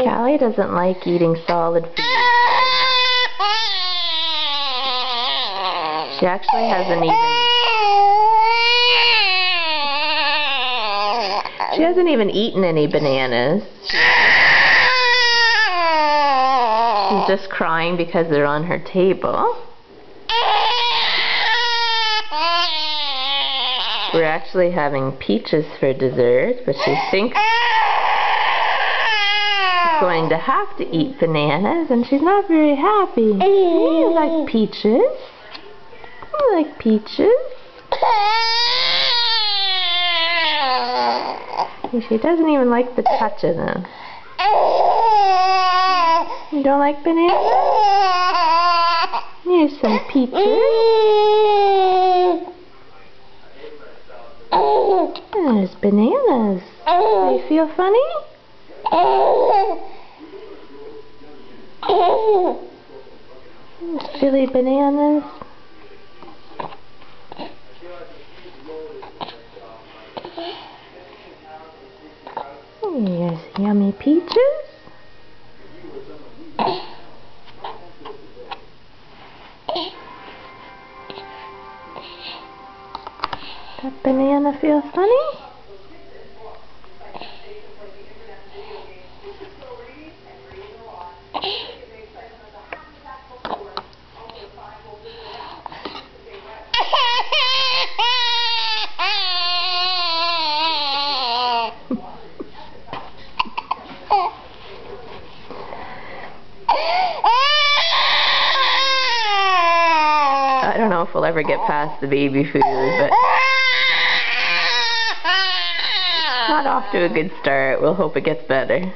Callie doesn't like eating solid food. She actually hasn't even eaten any bananas. She's just crying because they're on her table. We're actually having peaches for dessert, but she thinks she's going to have to eat bananas, and she's not very happy. You like peaches? You like peaches? She doesn't even like the touch of them. You don't like bananas? Here's some peaches. There's bananas. Do you feel funny? Silly bananas. Here's yummy peaches. That banana feel funny? I don't know if we'll ever get past the baby food, but not off to a good start. We'll hope it gets better.